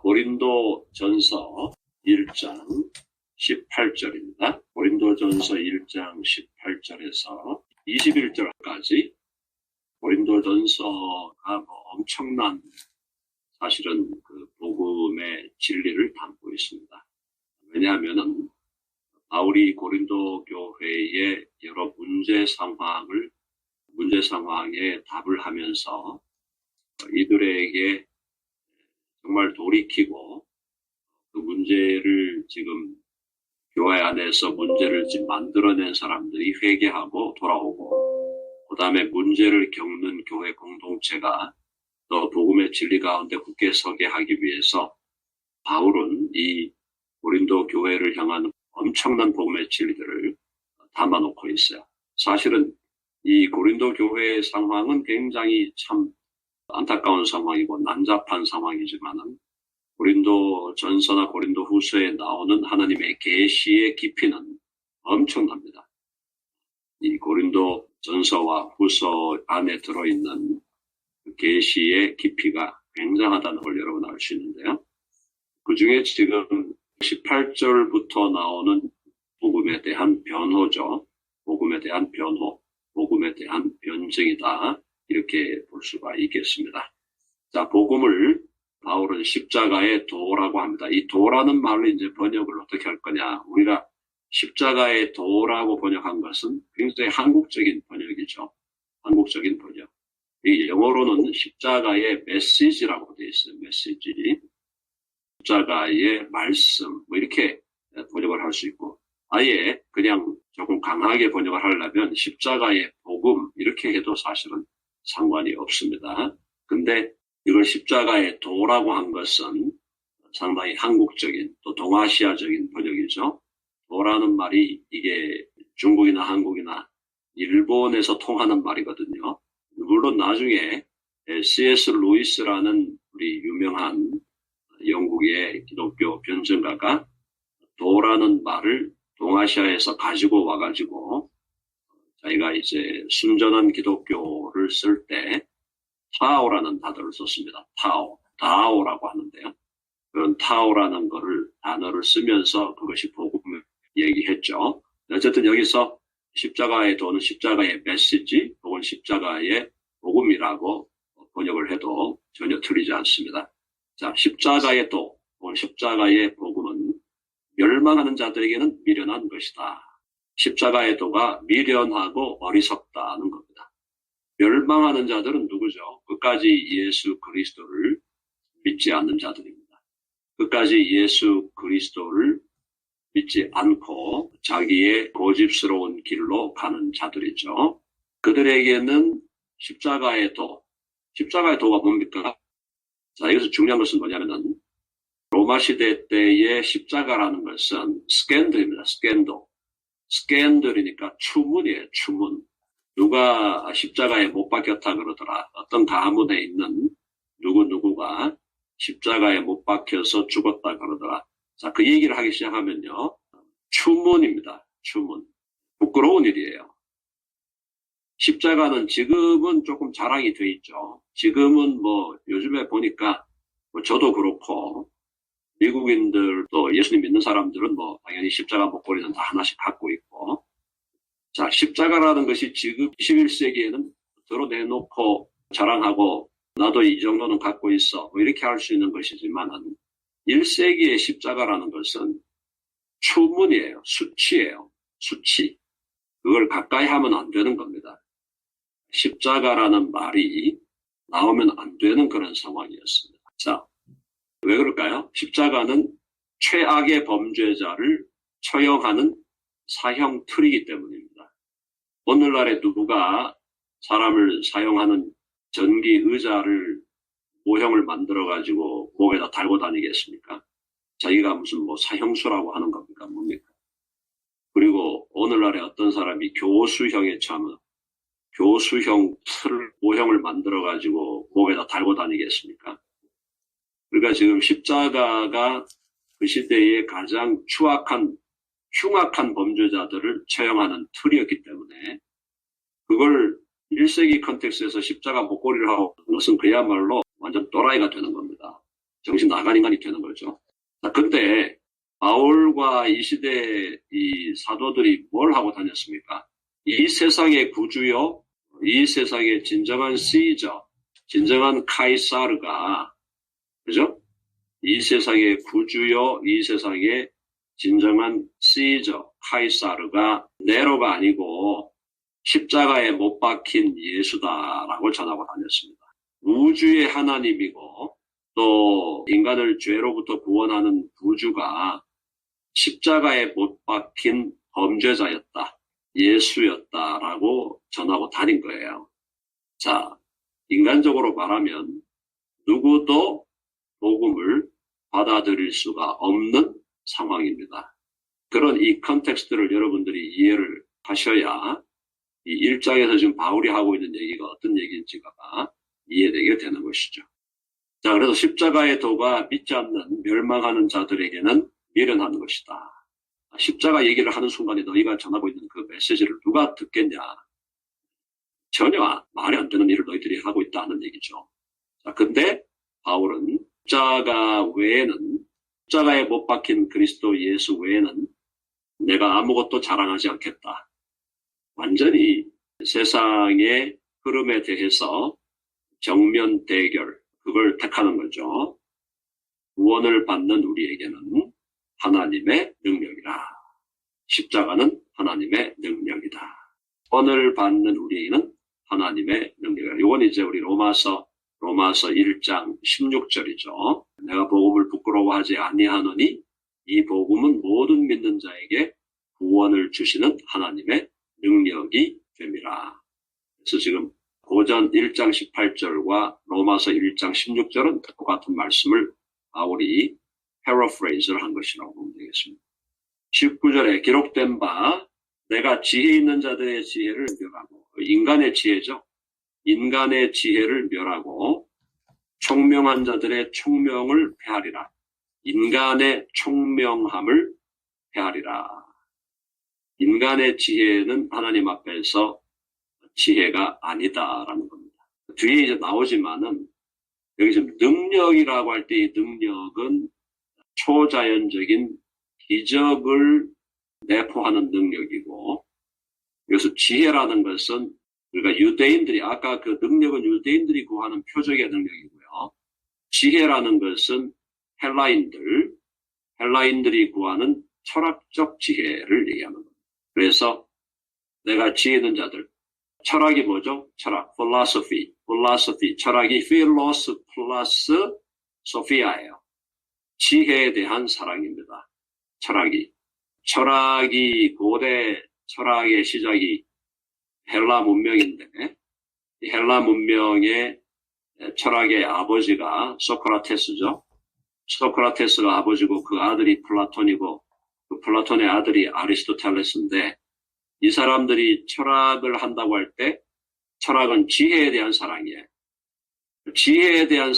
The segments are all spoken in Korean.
고린도전서 1장 18절입니다. 고린도전서 1장 18절에서 21절까지 고린도전서가 엄청난 사실은 그 복음의 진리를 담고 있습니다. 왜냐하면은 바울이 고린도 교회의 여러 문제 상황에 답을 하면서 이들에게 정말 돌이키고 그 문제를 지금 교회 안에서 문제를 지금 만들어낸 사람들이 회개하고 돌아오고, 그 다음에 문제를 겪는 교회 공동체가 또 복음의 진리 가운데 굳게 서게 하기 위해서 바울은 이 고린도 교회를 향한 엄청난 복음의 진리들을 담아놓고 있어요. 사실은 이 고린도 교회의 상황은 굉장히 참 안타까운 상황이고 난잡한 상황이지만은 고린도 전서나 고린도 후서에 나오는 하나님의 계시의 깊이는 엄청납니다. 이 고린도 전서와 후서 안에 들어있는 계시의 깊이가 굉장하다는 걸 여러분 알 수 있는데요. 그 중에 지금 18절부터 나오는 복음에 대한 변호죠. 복음에 대한 변호, 복음에 대한 변증이다. 이렇게 볼 수가 있겠습니다. 자, 복음을 바울은 십자가의 도라고 합니다. 이 도라는 말로 이제 번역을 어떻게 할 거냐. 우리가 십자가의 도라고 번역한 것은 굉장히 한국적인 번역이죠. 한국적인 번역. 이 영어로는 십자가의 메시지라고 되어 있어요. 메시지. 십자가의 말씀. 뭐 이렇게 번역을 할 수 있고, 아예 그냥 조금 강하게 번역을 하려면 십자가의 복음 이렇게 해도 사실은 상관이 없습니다. 근데 이걸 십자가의 도라고 한 것은 상당히 한국적인 또 동아시아적인 번역이죠. 도라는 말이 이게 중국이나 한국이나 일본에서 통하는 말이거든요. 물론 나중에 C.S. 루이스라는 우리 유명한 영국의 기독교 변증가가 도라는 말을 동아시아에서 가지고 와가지고 자기가 이제 순전한 기독교를 쓸 때 타오라는 단어를 썼습니다. 다오라고 하는데요. 그런 타오라는 단어를 쓰면서 그것이 복음을 얘기했죠. 어쨌든 여기서 십자가의 도는 십자가의 메시지 혹은 십자가의 복음이라고 번역을 해도 전혀 틀리지 않습니다. 자, 십자가의 도 혹은 십자가의 복음은 멸망하는 자들에게는 미련한 것이다. 십자가의 도가 미련하고 어리석다는 겁니다. 멸망하는 자들은 누구죠? 끝까지 예수 그리스도를 믿지 않는 자들입니다. 끝까지 예수 그리스도를 믿지 않고 자기의 고집스러운 길로 가는 자들이죠. 그들에게는 십자가의 도가 뭡니까? 자, 여기서 중요한 것은 뭐냐면은 로마 시대 때의 십자가라는 것은 스캔들입니다. 스캔들이니까 추문이에요. 추문. 누가 십자가에 못 박혔다 그러더라. 어떤 가문에 있는 누구누구가 십자가에 못 박혀서 죽었다 그러더라. 자, 그 얘기를 하기 시작하면요. 추문입니다. 추문. 부끄러운 일이에요. 십자가는 지금은 조금 자랑이 돼 있죠. 지금은 뭐 요즘에 보니까 뭐 저도 그렇고 미국인들도 예수님 믿는 사람들은 뭐 당연히 십자가 목걸이는 다 하나씩 갖고 있고, 자, 십자가라는 것이 지금 21세기에는 드러내놓고 자랑하고 나도 이 정도는 갖고 있어 뭐 이렇게 할 수 있는 것이지만 1세기의 십자가라는 것은 추문이에요. 수치예요. 수치. 그걸 가까이 하면 안 되는 겁니다. 십자가라는 말이 나오면 안 되는 그런 상황이었습니다. 자, 왜 그럴까요? 십자가는 최악의 범죄자를 처형하는 사형 틀이기 때문입니다. 오늘날에 누가 사람을 사형하는 전기 의자를 모형을 만들어가지고 목에다 달고 다니겠습니까? 자기가 무슨 뭐 사형수라고 하는 겁니까? 뭡니까? 그리고 오늘날에 어떤 사람이 교수형에 참은 교수형 모형을 만들어가지고 목에다 달고 다니겠습니까? 그러니까 지금 십자가가 그 시대의 가장 흉악한 범죄자들을 처형하는 틀이었기 때문에 그걸 1세기 컨텍스트에서 십자가 목걸이를 하고 것은 그야말로 완전 또라이가 되는 겁니다. 정신 나간 인간이 되는 거죠. 자, 근데 바울과 이 시대 이 사도들이 뭘 하고 다녔습니까? 이 세상의 구주요, 이 세상의 진정한 시저, 진정한 카이사르가, 그죠? 이 세상의 구주요, 이 세상의 진정한 시저, 카이사르가 네로가 아니고 십자가에 못 박힌 예수다라고 전하고 다녔습니다. 우주의 하나님이고 또 인간을 죄로부터 구원하는 구주가 십자가에 못 박힌 범죄자였다. 예수였다라고 전하고 다닌 거예요. 자, 인간적으로 말하면 누구도 복음을 받아들일 수가 없는 상황입니다. 그런 이 컨텍스트를 여러분들이 이해를 하셔야 이 1장에서 지금 바울이 하고 있는 얘기가 어떤 얘기인지가 이해되게 되는 것이죠. 자, 그래서 십자가의 도가 믿지 않는 멸망하는 자들에게는 미련한 것이다. 십자가 얘기를 하는 순간에 너희가 전하고 있는 그 메시지를 누가 듣겠냐. 전혀 말이 안 되는 일을 너희들이 하고 있다는 얘기죠. 자, 근데 바울은 십자가 외에는, 십자가에 못 박힌 그리스도 예수 외에는 내가 아무것도 자랑하지 않겠다. 완전히 세상의 흐름에 대해서 정면 대결, 그걸 택하는 거죠. 구원을 받는 우리에게는 하나님의 능력이라. 십자가는 하나님의 능력이다. 구원을 받는 우리에게는 하나님의 능력이라. 이건 이제 우리 로마서 1장 16절이죠. 내가 복음을 부끄러워하지 아니하노니 이 복음은 모든 믿는 자에게 구원을 주시는 하나님의 능력이 됨이라. 그래서 지금 고전 1장 18절과 로마서 1장 16절은 똑같은 말씀을 바울이 패러프레이즈를 한 것이라고 보면 되겠습니다. 19절에 기록된 바 내가 지혜 있는 자들의 지혜를 멸하고, 인간의 지혜죠. 인간의 지혜를 멸하고 총명한 자들의 총명을 폐하리라. 인간의 총명함을 폐하리라. 인간의 지혜는 하나님 앞에서 지혜가 아니다라는 겁니다. 뒤에 이제 나오지만은 여기 지금 능력이라고 할 때 이 능력은 초자연적인 기적을 내포하는 능력이고, 여기서 지혜라는 것은 우리가 유대인들이, 아까 그 능력은 유대인들이 구하는 표적의 능력이고요. 지혜라는 것은 헬라인들이 구하는 철학적 지혜를 얘기하는 겁니다. 그래서 내가 지혜 있는 자들, 철학이 뭐죠? 철학, philosophy, 철학이 philos 플러스 소피아예요. 지혜에 대한 사랑입니다. 철학이 고대 철학의 시작이 헬라 문명인데, 이 헬라 문명의 철학의 아버지가 소크라테스죠. 소크라테스가 아버지고 그 아들이 플라톤이고 그 플라톤의 아들이 아리스토텔레스인데, 이 사람들이 철학을 한다고 할 때 철학은 지혜에 대한 사랑이에요. 지혜에 대한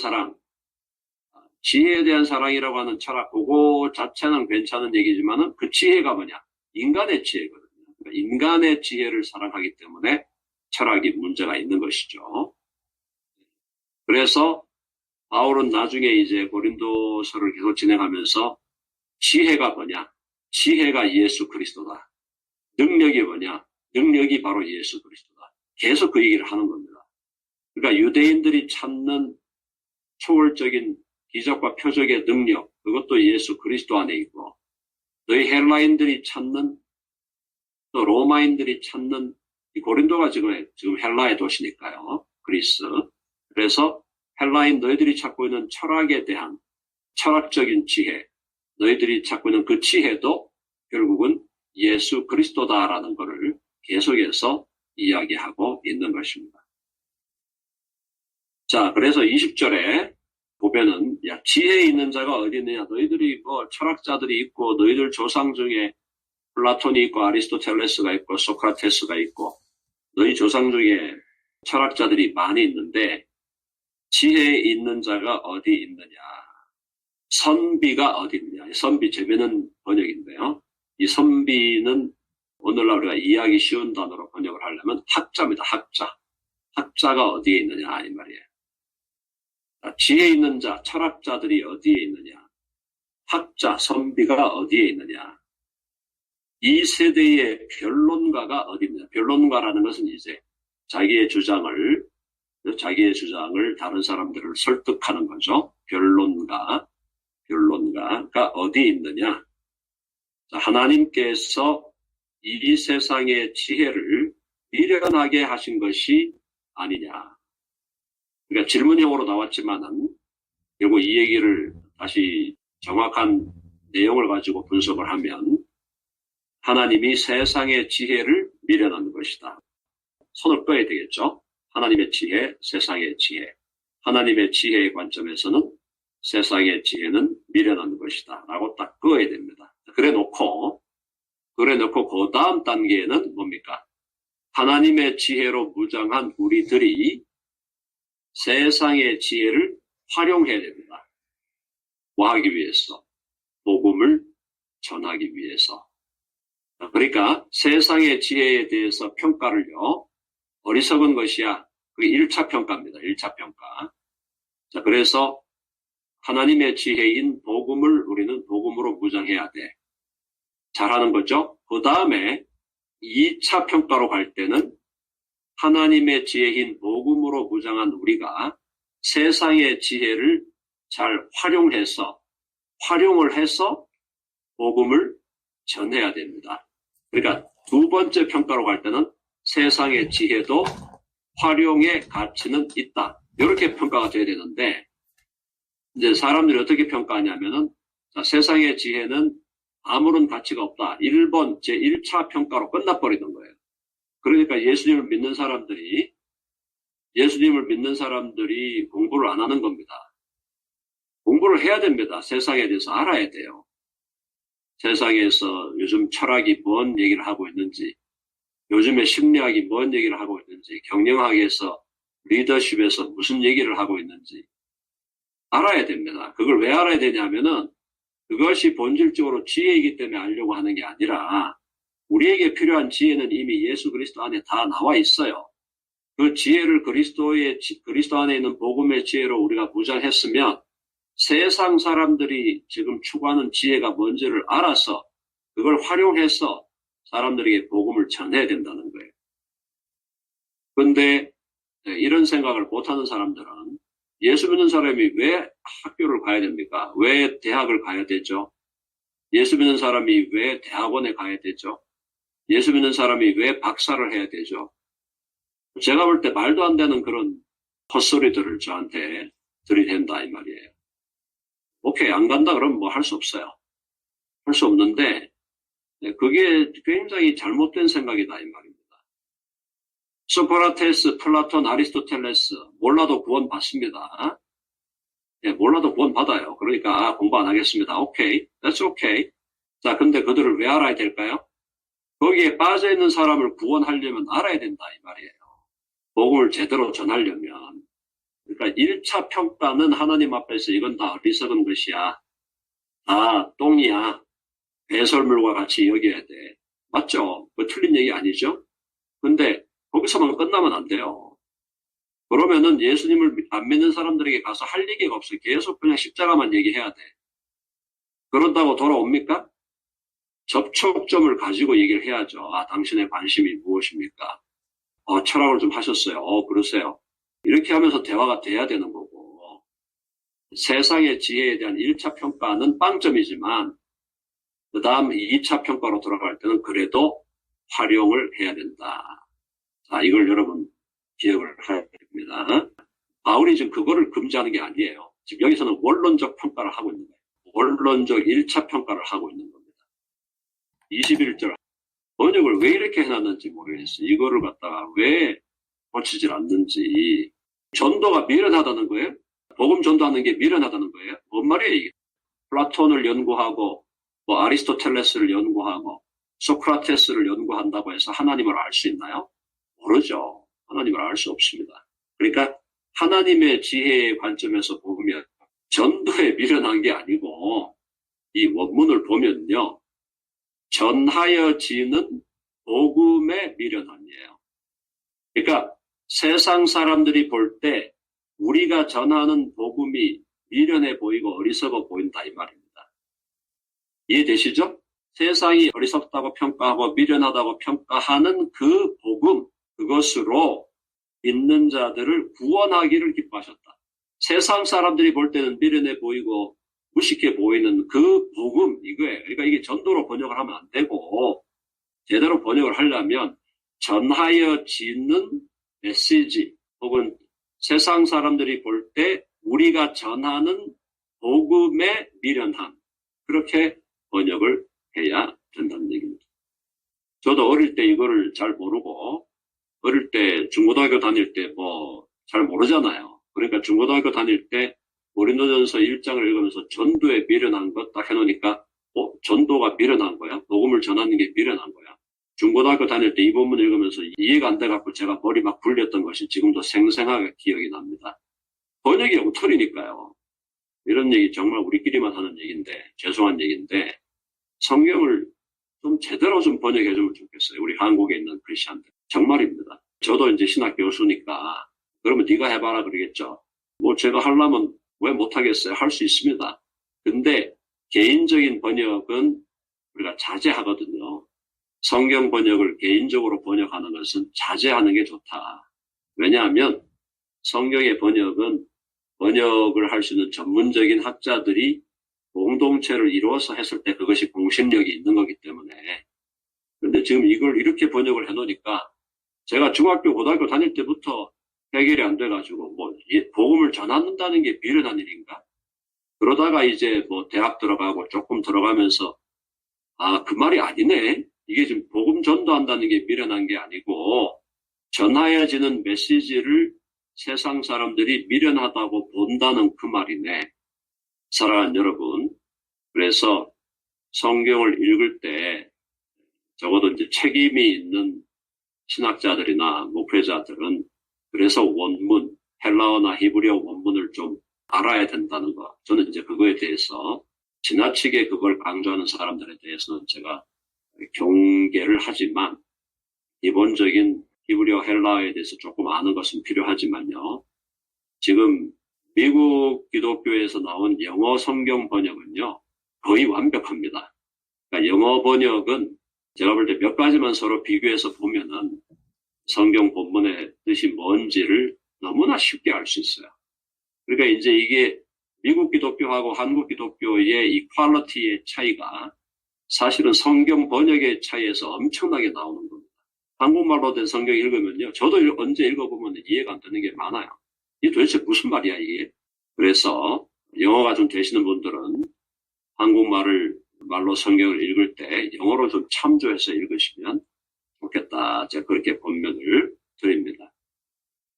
사랑이라고 하는 철학, 그거 자체는 괜찮은 얘기지만은 그 지혜가 뭐냐? 인간의 지혜거든요. 그러니까 인간의 지혜를 사랑하기 때문에 철학이 문제가 있는 것이죠. 그래서 바울은 나중에 이제 고린도서를 계속 진행하면서 지혜가 뭐냐? 지혜가 예수 그리스도다. 능력이 뭐냐? 능력이 바로 예수 그리스도다. 계속 그 얘기를 하는 겁니다. 그러니까 유대인들이 찾는 초월적인 기적과 표적의 능력, 그것도 예수 그리스도 안에 있고, 너희 헬라인들이 찾는, 또 로마인들이 찾는, 이 고린도가 지금 헬라의 도시니까요. 그리스. 그래서 헬라인 너희들이 찾고 있는 철학에 대한 철학적인 지혜, 너희들이 찾고 있는 그 지혜도 결국은 예수 그리스도다라는 것을 계속해서 이야기하고 있는 것입니다. 자, 그래서 20절에 보면은, 야, 지혜 있는 자가 어디 있느냐? 너희들이 뭐 철학자들이 있고, 너희들 조상 중에 플라톤이 있고, 아리스토텔레스가 있고, 소크라테스가 있고, 너희 조상 중에 철학자들이 많이 있는데, 지혜 있는 자가 어디 있느냐? 선비가 어디 있느냐? 선비, 재미있는 번역인데요. 이 선비는 오늘날 우리가 이해하기 쉬운 단어로 번역을 하려면 학자입니다. 학자가 어디에 있느냐 이 말이에요. 지혜 있는 자, 철학자들이 어디에 있느냐? 학자, 선비가 어디에 있느냐? 이 세대의 변론가가 어디 있느냐? 변론가라는 것은 이제 자기의 주장을 다른 사람들을 설득하는 거죠. 변론가가 어디 있느냐? 자, 하나님께서 이 세상의 지혜를 미련하게 하신 것이 아니냐. 그러니까 질문형으로 나왔지만은 결국 이 얘기를 다시 정확한 내용을 가지고 분석을 하면 하나님이 세상의 지혜를 미련한 것이다. 손을 꺼야 되겠죠. 하나님의 지혜, 세상의 지혜. 하나님의 지혜의 관점에서는 세상의 지혜는 미련한 것이다 라고 딱 그어야 됩니다. 그래 놓고 그 다음 단계에는 뭡니까? 하나님의 지혜로 무장한 우리들이 세상의 지혜를 활용해야 됩니다. 뭐 하기 위해서? 복음을 전하기 위해서. 그러니까 세상의 지혜에 대해서 평가를요. 어리석은 것이야. 그게 1차 평가입니다. 1차 평가. 자, 그래서 하나님의 지혜인 복음을 우리는 복음으로 무장해야 돼. 잘하는 거죠. 그 다음에 2차 평가로 갈 때는 하나님의 지혜인 복음으로 무장한 우리가 세상의 지혜를 잘 활용을 해서 복음을 전해야 됩니다. 그러니까 두 번째 평가로 갈 때는 세상의 지혜도 활용의 가치는 있다. 이렇게 평가가 돼야 되는데 이제 사람들이 어떻게 평가하냐면은 자, 세상의 지혜는 아무런 가치가 없다. 1번 제1차 평가로 끝나버리는 거예요. 그러니까 예수님을 믿는 사람들이 공부를 안 하는 겁니다. 공부를 해야 됩니다. 세상에 대해서 알아야 돼요. 세상에서 요즘 철학이 뭔 얘기를 하고 있는지, 요즘에 심리학이 뭔 얘기를 하고 있는지, 경영학에서, 리더십에서 무슨 얘기를 하고 있는지 알아야 됩니다. 그걸 왜 알아야 되냐면은 그것이 본질적으로 지혜이기 때문에 알려고 하는 게 아니라 우리에게 필요한 지혜는 이미 예수 그리스도 안에 다 나와 있어요. 그 지혜를 그리스도 안에 있는 복음의 지혜로 우리가 무장했으면 세상 사람들이 지금 추구하는 지혜가 뭔지를 알아서 그걸 활용해서 사람들에게 복음을 전해야 된다는 거예요. 그런데 이런 생각을 못하는 사람들은 예수 믿는 사람이 왜 학교를 가야 됩니까? 왜 대학을 가야 되죠? 예수 믿는 사람이 왜 대학원에 가야 되죠? 예수 믿는 사람이 왜 박사를 해야 되죠? 제가 볼 때 말도 안 되는 그런 헛소리들을 저한테 들이댄다 이 말이에요. 오케이, 안 간다 그러면 뭐 할 수 없어요. 할 수 없는데 그게 굉장히 잘못된 생각이다 이 말입니다. 소크라테스, 플라톤, 아리스토텔레스 몰라도 구원 받습니다. 몰라도 구원 받아요. 그러니까 공부 안 하겠습니다. 오케이, that's okay. 자, 근데 그들을 왜 알아야 될까요? 거기에 빠져있는 사람을 구원하려면 알아야 된다 이 말이에요. 복음을 제대로 전하려면. 그러니까 1차 평가는 하나님 앞에서 이건 다 어리석은 것이야. 다 똥이야. 배설물과 같이 여겨야 돼. 맞죠? 뭐 틀린 얘기 아니죠? 근데 거기서만 끝나면 안 돼요. 그러면은 예수님을 안 믿는 사람들에게 가서 할 얘기가 없어요. 계속 그냥 십자가만 얘기해야 돼. 그런다고 돌아옵니까? 접촉점을 가지고 얘기를 해야죠. 아, 당신의 관심이 무엇입니까? 철학을 좀 하셨어요. 그러세요. 이렇게 하면서 대화가 돼야 되는 거고. 세상의 지혜에 대한 1차 평가는 빵점이지만 그 다음 2차 평가로 돌아갈 때는 그래도 활용을 해야 된다. 자, 이걸 여러분 기억을 해야 됩니다. 바울이 지금 그거를 금지하는 게 아니에요. 지금 여기서는 원론적 평가를 하고 있는 거예요. 원론적 1차 평가를 하고 있는 겁니다. 21절 번역을 왜 이렇게 해놨는지 모르겠어요. 이거를 갖다가 왜 고치질 않는지. 전도가 미련하다는 거예요? 복음 전도하는 게 미련하다는 거예요? 뭔 말이에요 이게? 플라톤을 연구하고 뭐 아리스토텔레스를 연구하고 소크라테스를 연구한다고 해서 하나님을 알 수 있나요? 모르죠. 하나님을 알 수 없습니다. 그러니까 하나님의 지혜의 관점에서 보면 전도에 미련한 게 아니고 이 원문을 보면요. 전하여지는 복음의 미련함이에요. 그러니까 세상 사람들이 볼 때 우리가 전하는 복음이 미련해 보이고 어리석어 보인다 이 말입니다. 이해되시죠? 세상이 어리석다고 평가하고 미련하다고 평가하는 그 복음, 그것으로 믿는 자들을 구원하기를 기뻐하셨다. 세상 사람들이 볼 때는 미련해 보이고 무식해 보이는 그 복음 이거예요. 그러니까 이게 전도로 번역을 하면 안 되고 제대로 번역을 하려면 전하여지는 메시지 혹은 세상 사람들이 볼 때 우리가 전하는 복음의 미련함 그렇게 번역을 해야 된다는 얘기입니다. 저도 어릴 때 이거를 잘 모르고 어릴 때 중고등학교 다닐 때 뭐 잘 모르잖아요. 그러니까 중고등학교 다닐 때 고린도전서 1장을 읽으면서 전도에 미련한 것 딱 해놓으니까 전도가 미련한 거야? 복음을 전하는 게 미련한 거야? 중고등학교 다닐 때 이 본문 읽으면서 이해가 안 돼갖고 제가 머리 막 굴렸던 것이 지금도 생생하게 기억이 납니다. 번역이 엉터리니까요. 이런 얘기 정말 우리끼리만 하는 얘기인데 죄송한 얘기인데 성경을 좀 제대로 좀 번역해주면 좋겠어요. 우리 한국에 있는 크리스천들. 정말입니다. 저도 이제 신학 교수니까 그러면 네가 해봐라 그러겠죠. 뭐 제가 하려면 왜 못하겠어요? 할 수 있습니다. 근데 개인적인 번역은 우리가 자제하거든요. 성경 번역을 개인적으로 번역하는 것은 자제하는 게 좋다. 왜냐하면 성경의 번역은 번역을 할 수 있는 전문적인 학자들이 공동체를 이루어서 했을 때 그것이 공신력이 있는 거기 때문에. 그런데 지금 이걸 이렇게 번역을 해놓으니까 제가 중학교, 고등학교 다닐 때부터 해결이 안 돼가지고 뭐 복음을 전한다는 게 미련한 일인가? 그러다가 이제 뭐 대학 들어가고 조금 들어가면서 그 말이 아니네. 이게 지금 복음 전도한다는 게 미련한 게 아니고 전하여지는 메시지를 세상 사람들이 미련하다고 본다는 그 말이네. 사랑하는 여러분, 그래서 성경을 읽을 때 적어도 이제 책임이 있는 신학자들이나 목회자들은 그래서 원문, 헬라어나 히브리어 원문을 좀 알아야 된다는 거. 저는 이제 그거에 대해서 지나치게 그걸 강조하는 사람들에 대해서는 제가 경계를 하지만 기본적인 히브리어 헬라어에 대해서 조금 아는 것은 필요하지만요. 지금 미국 기독교에서 나온 영어 성경 번역은요. 거의 완벽합니다. 그러니까 영어 번역은 제가 볼 때 몇 가지만 서로 비교해서 보면은 성경 본문의 뜻이 뭔지를 너무나 쉽게 알 수 있어요. 그러니까 이제 이게 미국 기독교하고 한국 기독교의 이 퀄리티의 차이가 사실은 성경 번역의 차이에서 엄청나게 나오는 겁니다. 한국말로 된 성경 읽으면요. 저도 언제 읽어보면 이해가 안 되는 게 많아요. 이게 도대체 무슨 말이야 이게. 그래서 영어가 좀 되시는 분들은 말로 성경을 읽을 때 영어로 좀 참조해서 읽으시면 좋겠다. 제가 그렇게 권면을 드립니다.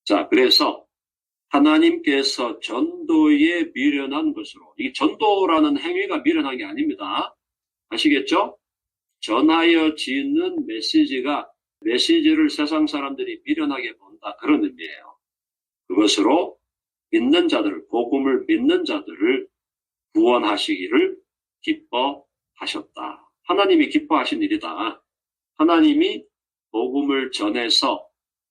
자, 그래서 하나님께서 전도에 미련한 것으로, 이 전도라는 행위가 미련한 게 아닙니다. 아시겠죠? 전하여지는 메시지를 세상 사람들이 미련하게 본다. 그런 의미예요. 그것으로 믿는 자들을, 복음을 믿는 자들을 구원하시기를 기뻐하셨다. 하나님이 기뻐하신 일이다. 하나님이 복음을 전해서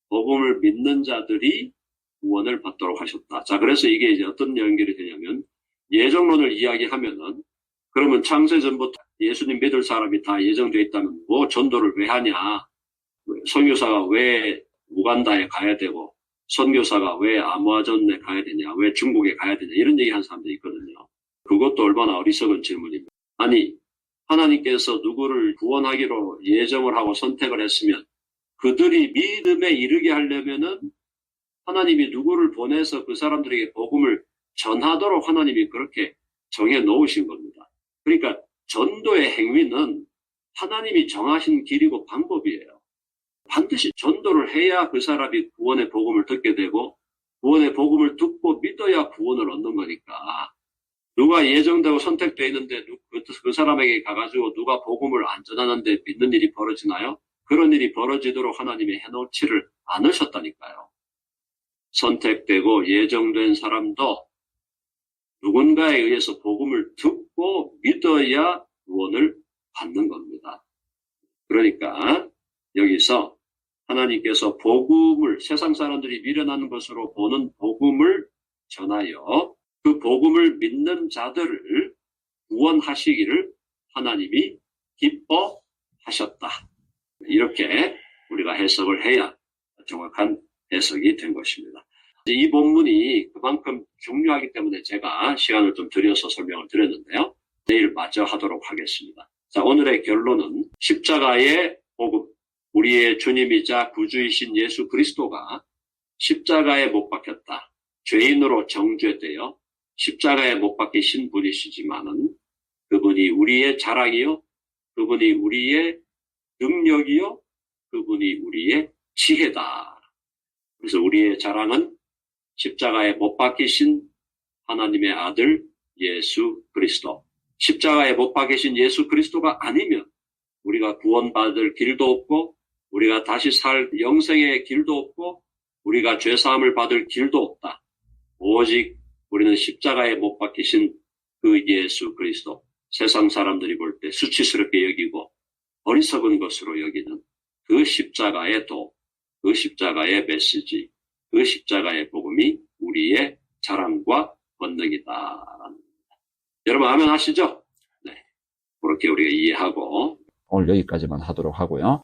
복음을 믿는 자들이 구원을 받도록 하셨다. 자, 그래서 이게 이제 어떤 연결이 되냐면 예정론을 이야기하면은 그러면 창세전부터 예수님 믿을 사람이 다 예정되어 있다면 뭐 전도를 왜 하냐? 선교사가 왜 우간다에 가야 되고 선교사가 왜 아모아전에 가야 되냐? 왜 중국에 가야 되냐? 이런 얘기 하는 사람들이 있거든요. 그것도 얼마나 어리석은 질문입니다. 아니, 하나님께서 누구를 구원하기로 예정을 하고 선택을 했으면 그들이 믿음에 이르게 하려면은 하나님이 누구를 보내서 그 사람들에게 복음을 전하도록 하나님이 그렇게 정해 놓으신 겁니다. 그러니까 전도의 행위는 하나님이 정하신 길이고 방법이에요. 반드시 전도를 해야 그 사람이 구원의 복음을 듣게 되고 구원의 복음을 듣고 믿어야 구원을 얻는 거니까 누가 예정되고 선택되어 있는데 그 사람에게 가가지고 누가 복음을 안 전하는데 믿는 일이 벌어지나요? 그런 일이 벌어지도록 하나님이 해놓지를 않으셨다니까요. 선택되고 예정된 사람도 누군가에 의해서 복음을 듣고 믿어야 구원을 받는 겁니다. 그러니까 여기서 하나님께서 복음을 세상 사람들이 미련한 것으로 보는 복음을 전하여 그 복음을 믿는 자들을 구원하시기를 하나님이 기뻐하셨다. 이렇게 우리가 해석을 해야 정확한 해석이 된 것입니다. 이 본문이 그만큼 중요하기 때문에 제가 시간을 좀 들여서 설명을 드렸는데요. 내일 마저 하도록 하겠습니다. 자, 오늘의 결론은 십자가의 복음, 우리의 주님이자 구주이신 예수 그리스도가 십자가에 못 박혔다. 죄인으로 정죄되어 십자가에 못 박히신 분이시지만은 그분이 우리의 자랑이요, 그분이 우리의 능력이요, 그분이 우리의 지혜다. 그래서 우리의 자랑은 십자가에 못 박히신 하나님의 아들 예수 그리스도. 십자가에 못 박히신 예수 그리스도가 아니면 우리가 구원받을 길도 없고, 우리가 다시 살 영생의 길도 없고, 우리가 죄사함을 받을 길도 없다. 오직 우리는 십자가에 못 박히신 그 예수 그리스도, 세상 사람들이 볼 때 수치스럽게 여기고 어리석은 것으로 여기는 그 십자가의 도, 그 십자가의 메시지, 그 십자가의 복음이 우리의 자랑과 권능이다. 여러분 아멘 하시죠? 네, 그렇게 우리가 이해하고 오늘 여기까지만 하도록 하고요.